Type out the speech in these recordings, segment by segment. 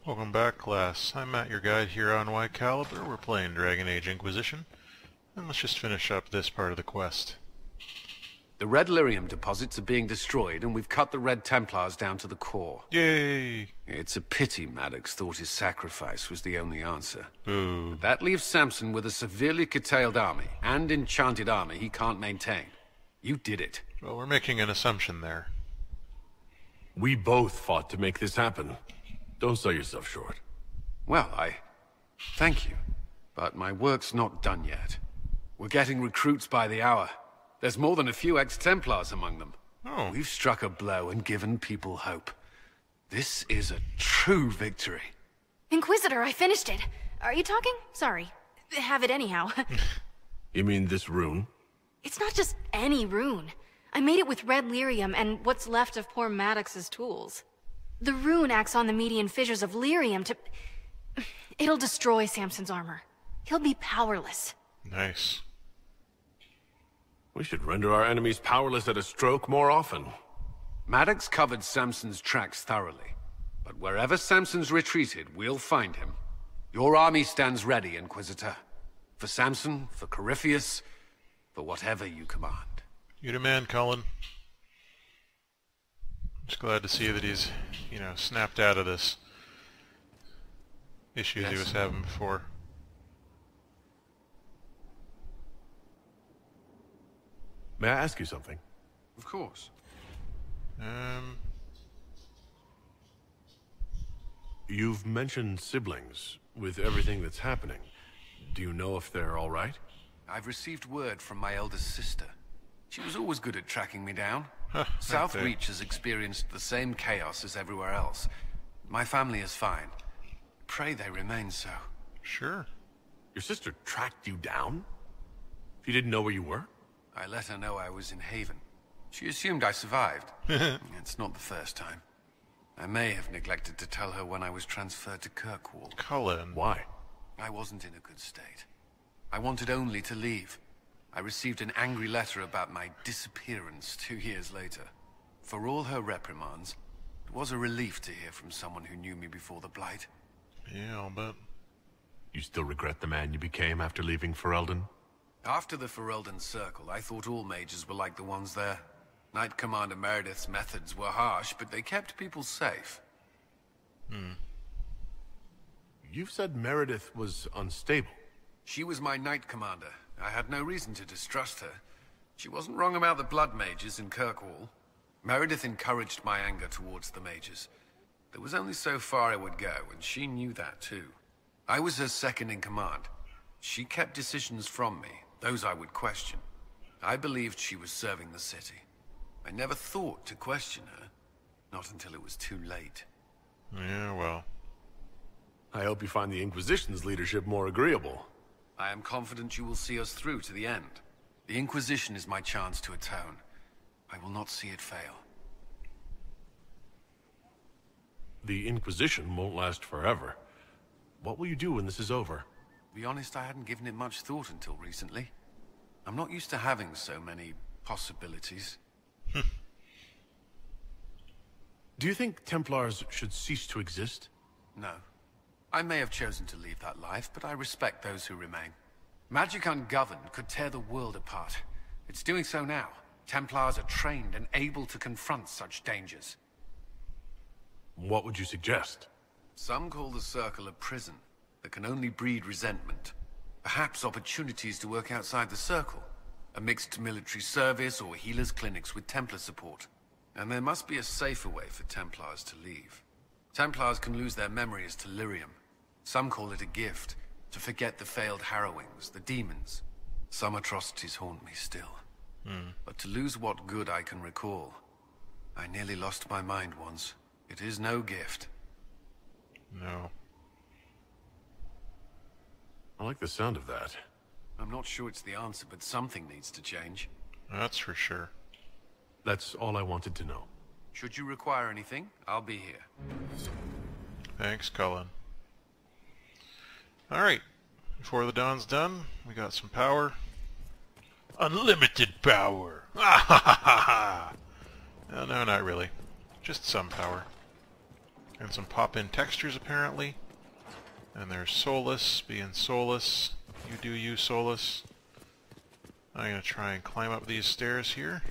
Welcome back, class. I'm Matt, your guide here on Y Caliber. We're playing Dragon Age Inquisition, and let's just finish up this part of the quest. The red lyrium deposits are being destroyed, and we've cut the Red Templars down to the core. Yay! It's a pity Maddox thought his sacrifice was the only answer. Boo. But that leaves Samson with a severely curtailed army, and enchanted armor he can't maintain. You did it. Well, we're making an assumption there. We both fought to make this happen. Don't sell yourself short. Well, thank you. But my work's not done yet. We're getting recruits by the hour. There's more than a few ex-Templars among them. Oh. We've struck a blow and given people hope. This is a true victory. Inquisitor, I finished it. Are you talking? Sorry. Have it anyhow. You mean this rune? It's not just any rune. I made it with red lyrium and what's left of poor Maddox's tools. The rune acts on the median fissures of lyrium to... It'll destroy Samson's armor. He'll be powerless. Nice. We should render our enemies powerless at a stroke more often. Maddox covered Samson's tracks thoroughly. But wherever Samson's retreated, we'll find him. Your army stands ready, Inquisitor. For Samson, for Corypheus, for whatever you command. You demand, Cullen. Just glad to see that he's, snapped out of this issues he was having before. May I ask you something? Of course. You've mentioned siblings. With everything that's happening, do you know if they're all right? I've received word from my eldest sister. She was always good at tracking me down. South Okay. Reach has experienced the same chaos as everywhere else. My family is fine. Pray they remain so. Sure. Your sister tracked you down? She didn't know where you were? I let her know I was in Haven. She assumed I survived. It's not the first time. I may have neglected to tell her when I was transferred to Kirkwall. Cullen. Why? I wasn't in a good state. I wanted only to leave. I received an angry letter about my disappearance 2 years later. For all her reprimands, it was a relief to hear from someone who knew me before the Blight. Yeah, I'll bet. You still regret the man you became after leaving Ferelden? After the Ferelden Circle, I thought all mages were like the ones there. Knight Commander Meredith's methods were harsh, but they kept people safe. You've said Meredith was unstable. She was my Knight Commander. I had no reason to distrust her. She wasn't wrong about the Blood Mages in Kirkwall. Meredith encouraged my anger towards the Mages. There was only so far I would go, and she knew that too. I was her second in command. She kept decisions from me, those I would question. I believed she was serving the city. I never thought to question her, not until it was too late. Yeah, well. I hope you find the Inquisition's leadership more agreeable. I am confident you will see us through to the end. The Inquisition is my chance to atone. I will not see it fail. The Inquisition won't last forever. What will you do when this is over? To be honest, I hadn't given it much thought until recently. I'm not used to having so many possibilities. Do you think Templars should cease to exist? No. I may have chosen to leave that life, but I respect those who remain. Magic ungoverned could tear the world apart. It's doing so now. Templars are trained and able to confront such dangers. What would you suggest? Some call the Circle a prison that can only breed resentment. Perhaps opportunities to work outside the Circle. A mixed military service or healers' clinics with Templar support. And there must be a safer way for Templars to leave. Templars can lose their memories to lyrium. Some call it a gift, to forget the failed harrowings, the demons. Some atrocities haunt me still. But to lose what good I can recall, I nearly lost my mind once. It is no gift. No. I like the sound of that. I'm not sure it's the answer, but something needs to change. That's for sure. That's all I wanted to know. Should you require anything, I'll be here. Thanks, Cullen. Alright. Before the dawn's done, we got some power. Unlimited power! Ah ha ha ha! No, not really. Just some power. And some pop-in textures, apparently. And there's Solus, being Solus. You do you, Solus. I'm going to try and climb up these stairs here.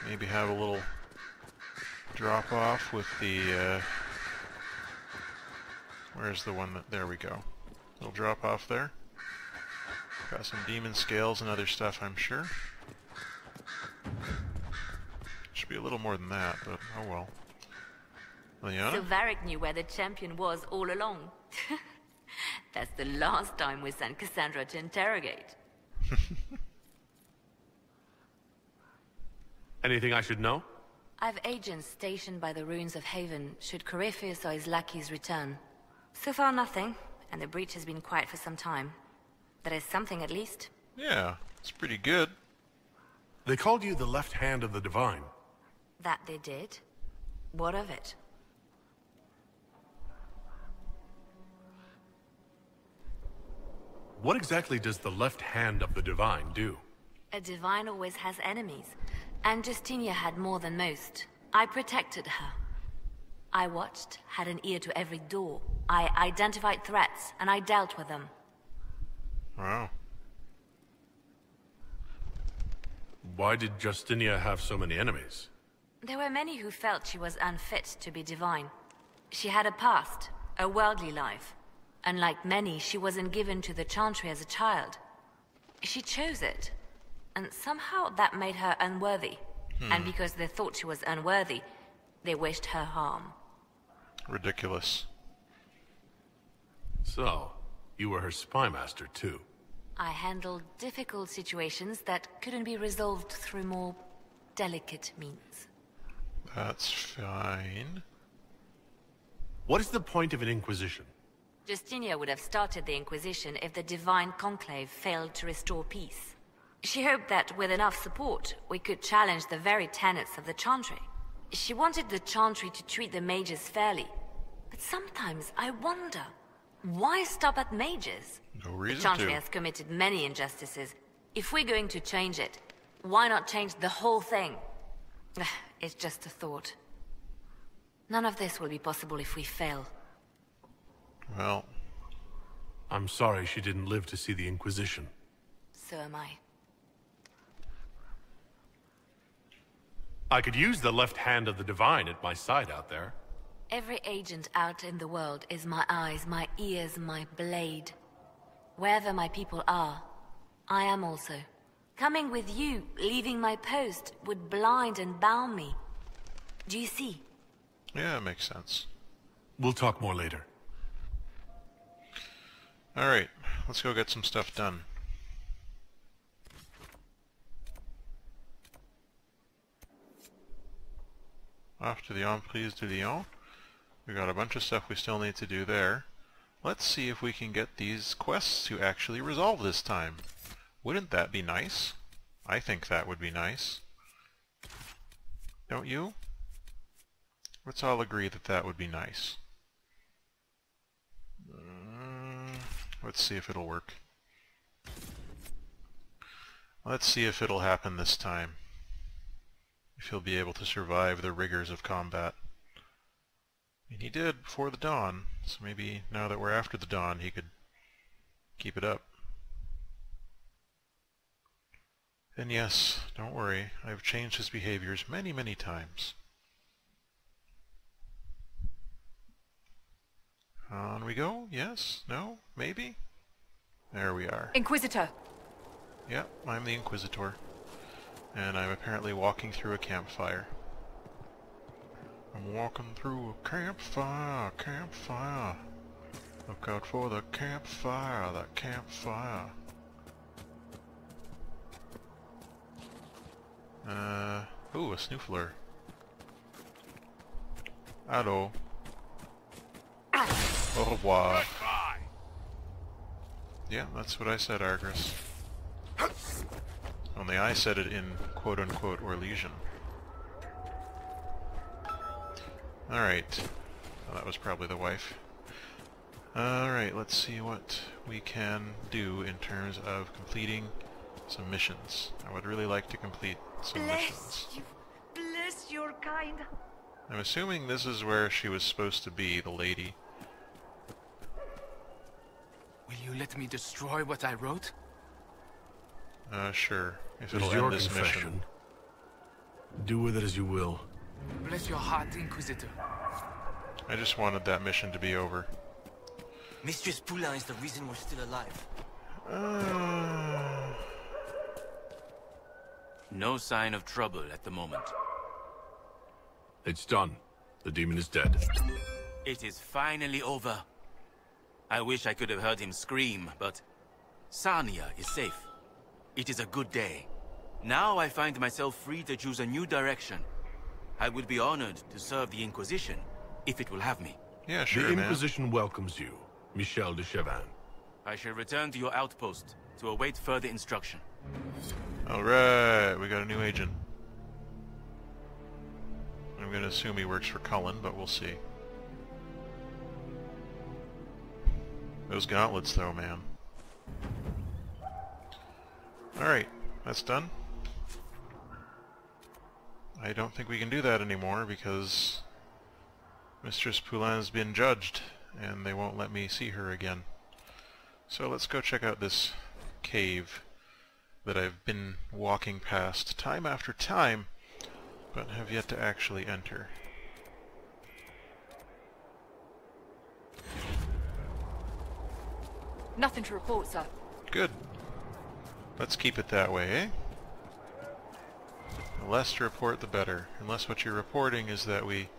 Maybe have a little drop-off with the... where's the one that... There we go. Little drop-off there. Got some demon scales and other stuff, I'm sure. Should be a little more than that, but oh well. Liana? So Varric knew where the champion was all along. That's the last time we sent Cassandra to interrogate. Anything I should know? I've agents stationed by the ruins of Haven should Corypheus or his lackeys return. So far nothing, and the breach has been quiet for some time. That is something at least. Yeah, it's pretty good. They called you the left hand of the Divine. That they did. What of it? What exactly does the left hand of the Divine do? A divine always has enemies, and Justinia had more than most. I protected her. I watched, had an ear to every door. I identified threats, and I dealt with them. Wow. Why did Justinia have so many enemies? There were many who felt she was unfit to be divine. She had a past, a worldly life. Unlike many, she wasn't given to the Chantry as a child. She chose it, and somehow that made her unworthy. And because they thought she was unworthy, they wished her harm. Ridiculous. So, you were her spy master too. I handled difficult situations that couldn't be resolved through more delicate means. That's fine. What is the point of an Inquisition? Justinia would have started the Inquisition if the Divine Conclave failed to restore peace. She hoped that with enough support, we could challenge the very tenets of the Chantry. She wanted the Chantry to treat the mages fairly. But sometimes I wonder, why stop at mages? No reason The Chantry to. has committed many injustices. If we're going to change it, why not change the whole thing? It's just a thought. None of this will be possible if we fail. Well, I'm sorry she didn't live to see the Inquisition. So am I. I could use the left hand of the Divine at my side out there. Every agent out in the world is my eyes, my ears, my blade. Wherever my people are, I am also. Coming with you, leaving my post, would blind and bound me. Do you see? yeah, it makes sense. We'll talk more later. Alright, let's go get some stuff done. Off to the Emprise de Lyon. We got a bunch of stuff we still need to do there. Let's see if we can get these quests to actually resolve this time. Wouldn't that be nice? I think that would be nice. Don't you? Let's all agree that that would be nice. Let's see if it'll work. Let's see if it'll happen this time. If he'll be able to survive the rigors of combat. I mean, he did before the dawn, so maybe now that we're after the dawn he could keep it up. And yes, don't worry, I've changed his behaviors many, many times. On we go? Yes? No? Maybe? There we are. Inquisitor! Yep, I'm the Inquisitor. And I'm apparently walking through a campfire. I'm walking through a campfire, campfire. Look out for the campfire, that campfire. Ooh, a snoofler. Hello. Au revoir. Yeah, that's what I said, Argus. Only I said it in quote-unquote Orlesian. Alright. Oh, that was probably the wife. Alright, let's see what we can do in terms of completing some missions. I would really like to complete some missions. Bless your kind. I'm assuming this is where she was supposed to be, the lady. Will you let me destroy what I wrote? Sure. If It's it'll your end this mission. confession. Do with it as you will. Bless your heart, Inquisitor. I just wanted that mission to be over. Mistress Poulain is the reason we're still alive. No sign of trouble at the moment. It's done. The demon is dead. It is finally over. I wish I could have heard him scream, but Sarnia is safe. It is a good day. Now I find myself free to choose a new direction. I would be honored to serve the Inquisition, if it will have me. Yeah, sure, The man. Inquisition welcomes you, Michel de Chavannes. I shall return to your outpost to await further instruction. Alright, we got a new agent. I'm gonna assume he works for Cullen, but we'll see. Those gauntlets though, man. Alright, that's done. I don't think we can do that anymore because Mistress Poulain has been judged and they won't let me see her again. So let's go check out this cave that I've been walking past time after time, but have yet to actually enter. Nothing to report, sir. Good. Let's keep it that way, eh? The less to report, the better. Unless what you're reporting is that we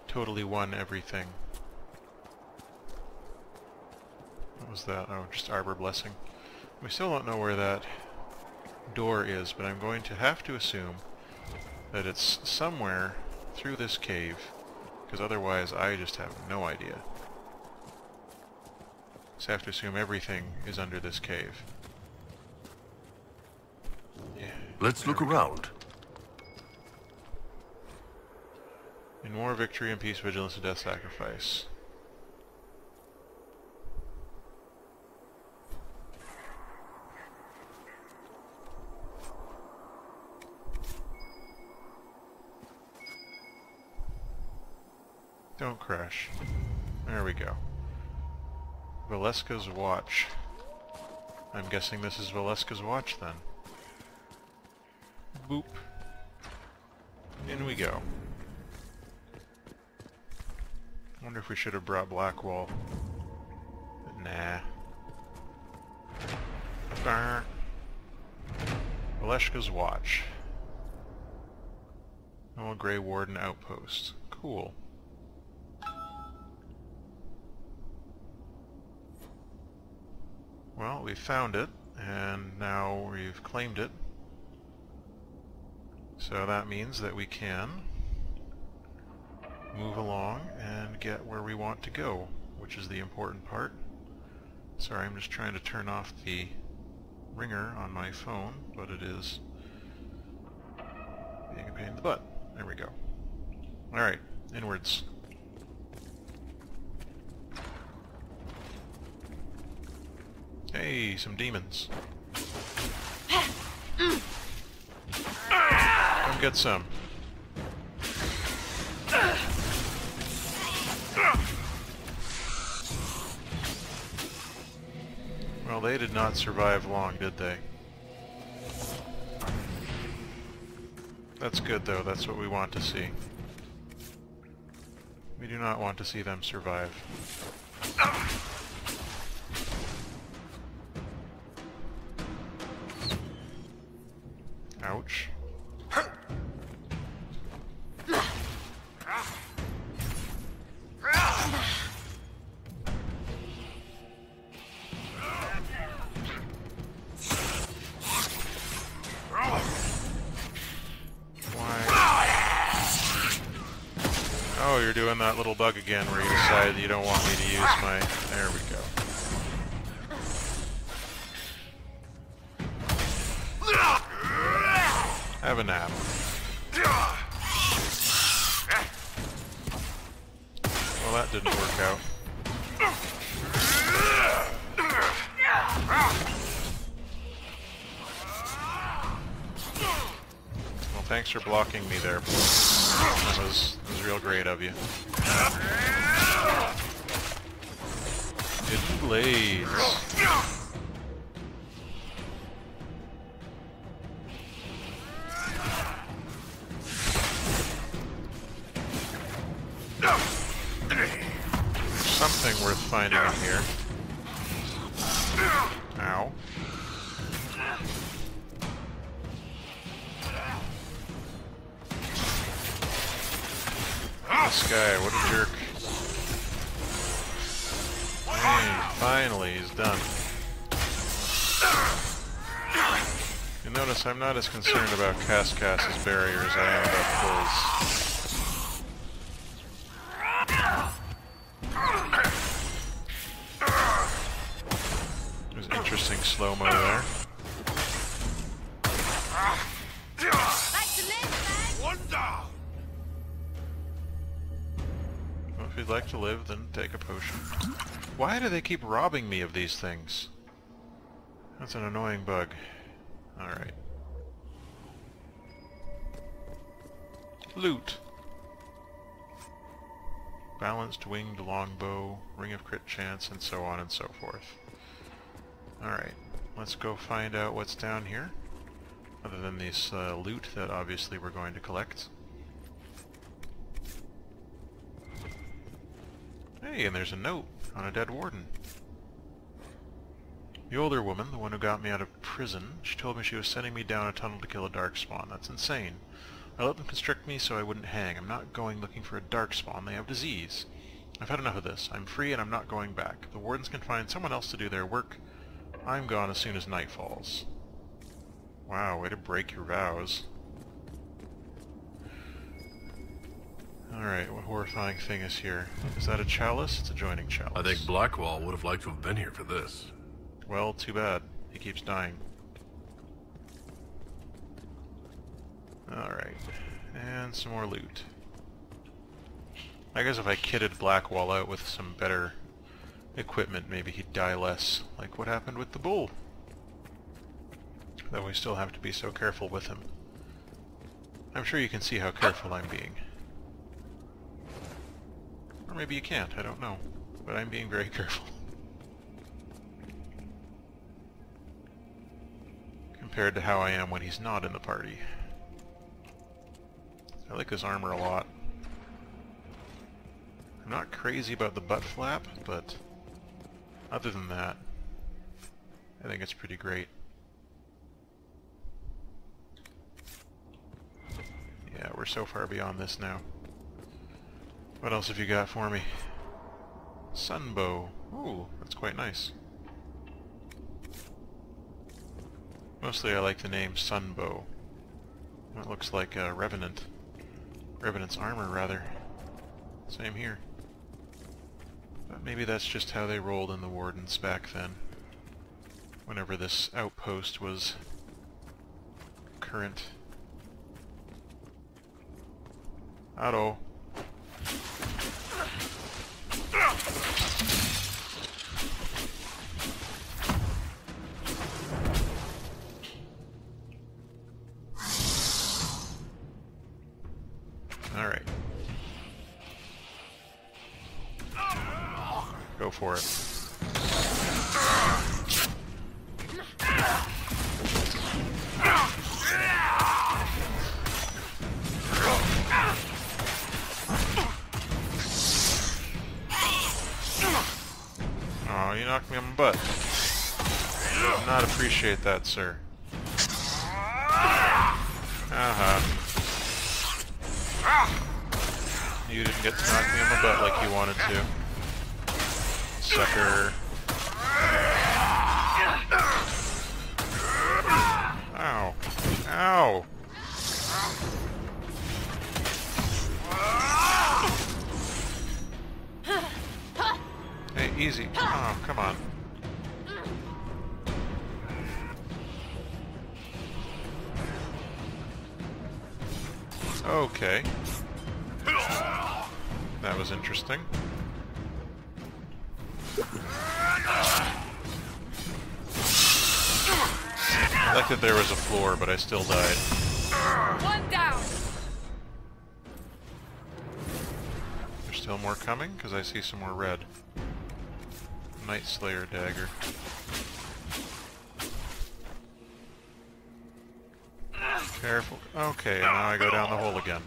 totally won everything. What was that? Oh, just Arbor Blessing. We still don't know where that door is, but I'm going to have to assume that it's somewhere through this cave, because otherwise I just have no idea. Just have to assume everything is under this cave. Yeah. Let's look around. In war, victory, and peace, vigilance, and death, sacrifice. Don't crash. There we go. Valeska's watch. I'm guessing this is Valeska's watch then. Boop. In we go. Wonder if we should have brought Blackwall. But nah. Brr. Valeska's watch. Oh, Grey Warden outpost. Cool. Well, we found it, and now we've claimed it. So that means that we can move along and get where we want to go, which is the important part. Sorry, I'm just trying to turn off the ringer on my phone, but it is being a pain in the butt. There we go. Alright, inwards. Hey, some demons. Come get some. Well, they did not survive long, did they? That's good, though. That's what we want to see. We do not want to see them survive. Ouch. Oh, you're doing that little bug again where you decide you don't want me to use my... There we go. Have a nap. Well, that didn't work out. Well, thanks for blocking me there. That was real great of you. Hidden blades. Something worth finding in here. Ow. This guy, what a jerk. Hey, finally, he's done. You notice I'm not as concerned about Cascas's barrier as I am about Bull's. There's interesting slow-mo there. Well, if you'd like to live, then take a potion. Why do they keep robbing me of these things? That's an annoying bug. Alright. Loot. Balanced winged longbow, ring of crit chance, and so on and so forth. Alright, let's go find out what's down here. Other than this loot that obviously we're going to collect. Hey, and there's a note on a dead warden. The older woman, the one who got me out of prison, she told me she was sending me down a tunnel to kill a darkspawn. That's insane. I let them constrict me so I wouldn't hang. I'm not going looking for a darkspawn. They have disease. I've had enough of this. I'm free and I'm not going back. The wardens can find someone else to do their work. I'm gone as soon as night falls. Wow, way to break your vows. Alright, what horrifying thing is here? Is that a chalice? It's a joining chalice. I think Blackwall would have liked to have been here for this. Well, too bad. He keeps dying. Alright. And some more loot. I guess if I kitted Blackwall out with some better equipment, maybe he'd die less, like what happened with the bull. Though we still have to be so careful with him. I'm sure you can see how careful I'm being. Or maybe you can't, I don't know. But I'm being very careful. Compared to how I am when he's not in the party. I like his armor a lot. I'm not crazy about the butt flap, but other than that, I think it's pretty great. Yeah, we're so far beyond this now. What else have you got for me? Sunbow. Ooh, that's quite nice. Mostly I like the name Sunbow. It looks like a Revenant. Revenant's armor, rather. Same here. But maybe that's just how they rolled in the Wardens back then. Whenever this outpost was current. Auto. Alright. Go for it. Oh, you knocked me on my butt. I did not appreciate that, sir. You didn't get to knock me on the butt like you wanted to. Sucker. Ow. Ow! Hey, easy. Oh, come on. Okay. That was interesting. I like that there was a floor, but I still died. One down. Still more coming? Because I see some more red. Night Slayer dagger. Careful. Okay, and now I go down the hole again.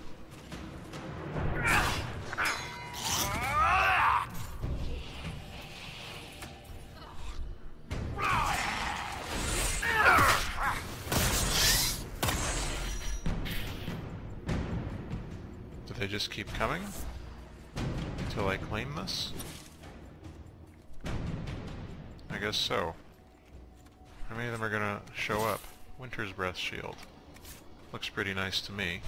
Do they just keep coming? Until I claim this? I guess so. How many of them are gonna show up? Winter's Breath Shield. Looks pretty nice to me.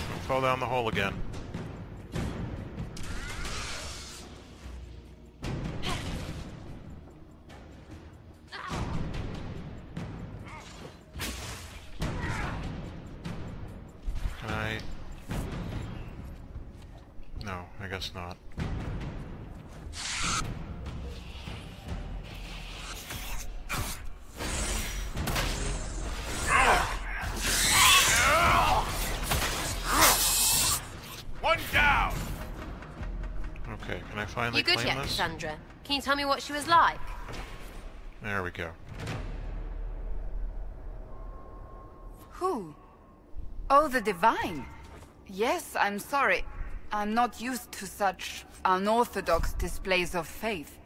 Don't fall down the hole again. Can I... No, I guess not. One down! Okay, can I finally You good claim yet, this? Cassandra? Can you tell me what she was like? There we go. Who? Oh, the Divine. Yes, I'm sorry. I'm not used to such unorthodox displays of faith.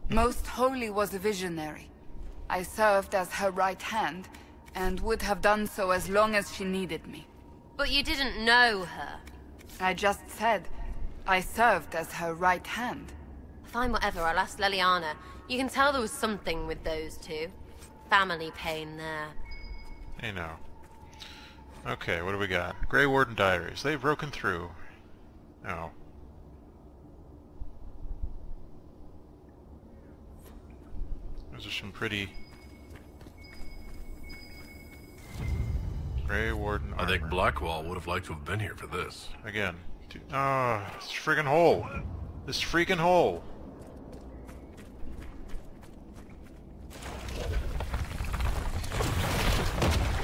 Most Holy was a visionary. I served as her right hand, and would have done so as long as she needed me. But you didn't know her. I just said, I served as her right hand. Fine, whatever, I'll ask Leliana. You can tell there was something with those two. Family pain there. Hey now. Okay, what do we got? Grey Warden Diaries. They've broken through. Oh. Those are some pretty... Grey Warden I armor. think Blackwall would have liked to have been here for this. Again. This friggin' hole! This freaking hole!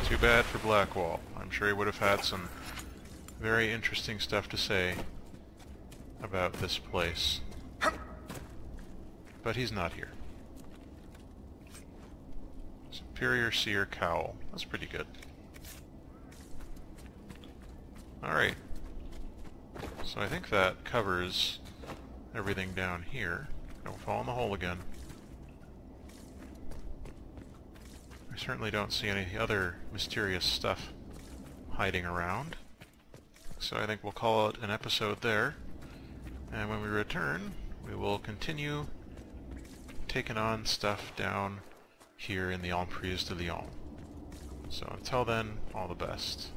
Too bad for Blackwall. I'm sure he would have had some very interesting stuff to say about this place. But he's not here. Superior Seer Cowl. That's pretty good. Alright. So I think that covers everything down here. Don't fall in the hole again. I certainly don't see any other mysterious stuff hiding around. So I think we'll call it an episode there. And when we return, we will continue taking on stuff down here in the Emprise de Lyon. So until then, all the best.